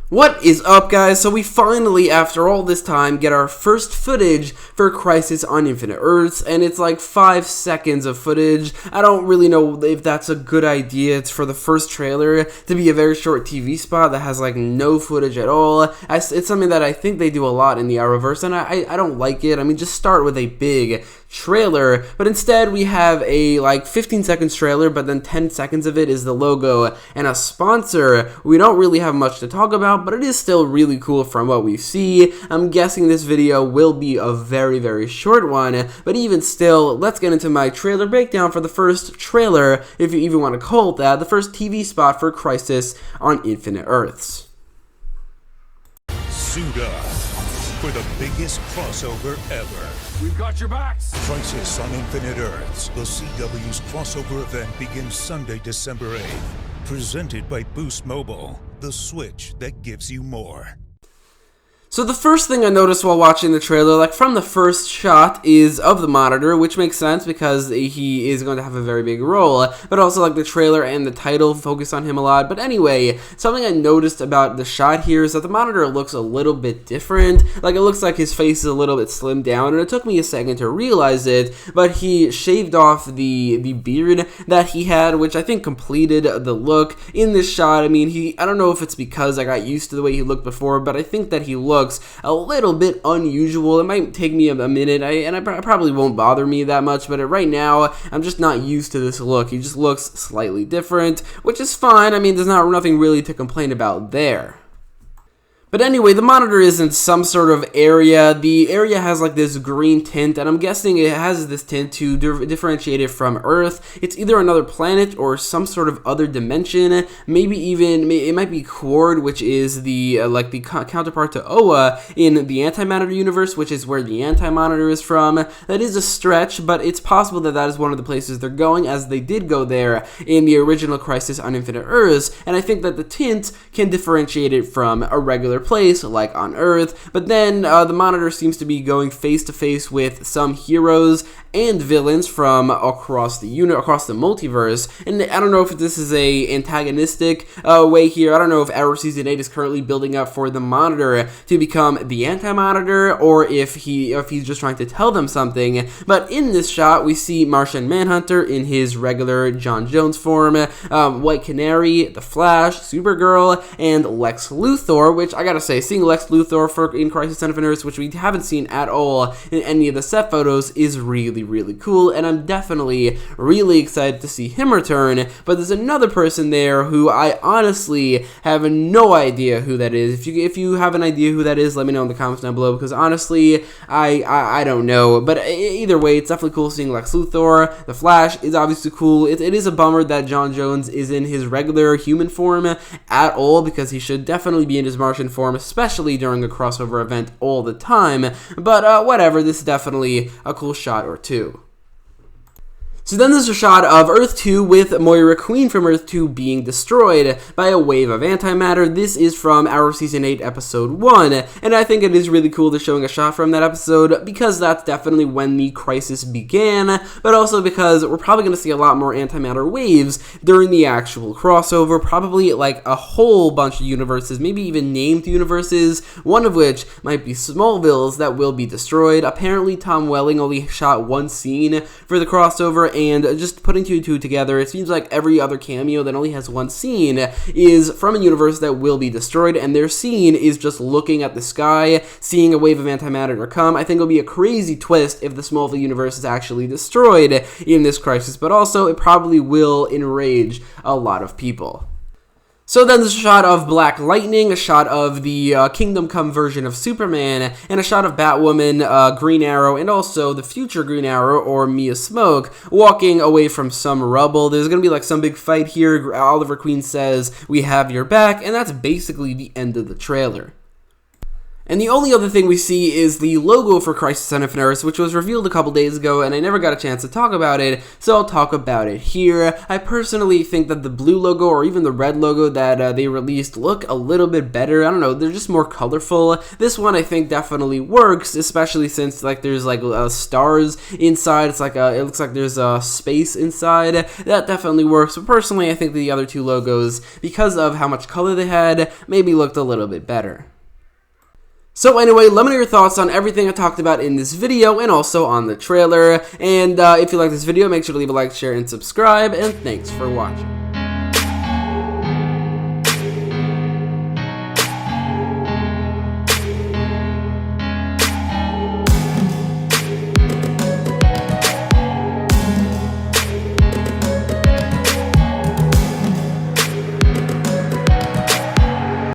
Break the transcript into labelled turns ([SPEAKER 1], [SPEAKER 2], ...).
[SPEAKER 1] What is up, guys? So we finally, after all this time, get our first footage for Crisis on Infinite Earths, and it's like 5 seconds of footage. I don't really know if that's a good idea. It's for the first trailer to be a very short TV spot that has like no footage at all. It's something that I think they do a lot in the Arrowverse, and I don't like it. I mean, just start with a big trailer, but instead we have a like 15 seconds trailer, but then 10 seconds of it is the logo and a sponsor. We don't really have much to talk about, but it is still really cool from what we see. I'm guessing this video will be a very short one, but even still, let's get into my trailer breakdown for the first trailer, if you even want to call it that, the first TV spot for Crisis on Infinite Earths.
[SPEAKER 2] Suit up for the biggest crossover ever.
[SPEAKER 3] We've got your backs.
[SPEAKER 2] Crisis on Infinite Earths, the CW's crossover event begins Sunday, December 8th. Presented by Boost Mobile, the switch that gives you more.
[SPEAKER 1] So the first thing I noticed while watching the trailer, like from the first shot, is of the Monitor, which makes sense because he is going to have a very big role, but also like the trailer and the title focus on him a lot. But anyway, something I noticed about the shot here is that the Monitor looks a little bit different. Like it looks like his face is a little bit slimmed down, and it took me a second to realize it, but he shaved off the beard that he had, which I think completed the look in this shot. I mean, I don't know if it's because I got used to the way he looked before, but I think that he looks a little bit unusual. It might take me a minute, and I probably won't bother me that much, but right now, I'm just not used to this look. He just looks slightly different, which is fine. I mean, there's nothing really to complain about there. But anyway, the Monitor is in some sort of area. The area has like this green tint, and I'm guessing it has this tint to differentiate it from Earth. It's either another planet or some sort of other dimension. Maybe even, it might be Cord, which is the counterpart to Oa in the Anti-Monitor universe, which is where the Anti-Monitor is from. That is a stretch, but it's possible that that is one of the places they're going, as they did go there in the original Crisis on Infinite Earths, and I think that the tint can differentiate it from a regular place like on Earth. But then the Monitor seems to be going face to face with some heroes and villains from across the multiverse, and I don't know if this is a antagonistic way here. I don't know if Arrow Season 8 is currently building up for the Monitor to become the Anti-Monitor, or if he's just trying to tell them something. But in this shot, we see Martian Manhunter in his regular John Jones form, White Canary, The Flash, Supergirl, and Lex Luthor, which I gotta say, seeing Lex Luthor in Crisis on Infinite Earths, which we haven't seen at all in any of the set photos, is really cool, and I'm definitely really excited to see him return. But there's another person there who I honestly have no idea who that is. If you have an idea who that is, let me know in the comments down below, because honestly, I don't know. But either way, it's definitely cool seeing Lex Luthor. The Flash is obviously cool. It is a bummer that John Jones is in his regular human form at all, because he should definitely be in his Martian form, especially during a crossover event all the time. But whatever, this is definitely a cool shot or two. So then there's a shot of Earth 2 with Moira Queen from Earth 2 being destroyed by a wave of antimatter. This is from Arrow Season 8, Episode 1, and I think it is really cool they're showing a shot from that episode, because that's definitely when the crisis began, but also because we're probably going to see a lot more antimatter waves during the actual crossover, probably like a whole bunch of universes, maybe even named universes, one of which might be Smallville's that will be destroyed. Apparently Tom Welling only shot one scene for the crossover, and just putting two and two together, it seems like every other cameo that only has one scene is from a universe that will be destroyed, and their scene is just looking at the sky, seeing a wave of antimatter come. I think it'll be a crazy twist if the Smallville universe is actually destroyed in this crisis, but also it probably will enrage a lot of people. So then there's a shot of Black Lightning, a shot of the Kingdom Come version of Superman, and a shot of Batwoman, Green Arrow, and also the future Green Arrow, or Mia Smoke, walking away from some rubble. There's going to be like some big fight here. Oliver Queen says, "We have your back," and that's basically the end of the trailer. And the only other thing we see is the logo for Crisis on Infinite Earths, which was revealed a couple days ago, and I never got a chance to talk about it, so I'll talk about it here. I personally think that the blue logo, or even the red logo that they released, look a little bit better. I don't know, they're just more colorful. This one I think definitely works, especially since like there's like stars inside. It's like it looks like there's a space inside. That definitely works, but personally I think the other two logos, because of how much color they had, maybe looked a little bit better. So anyway, let me know your thoughts on everything I talked about in this video and also on the trailer. And if you like this video, make sure to leave a like, share, and subscribe. And thanks for watching.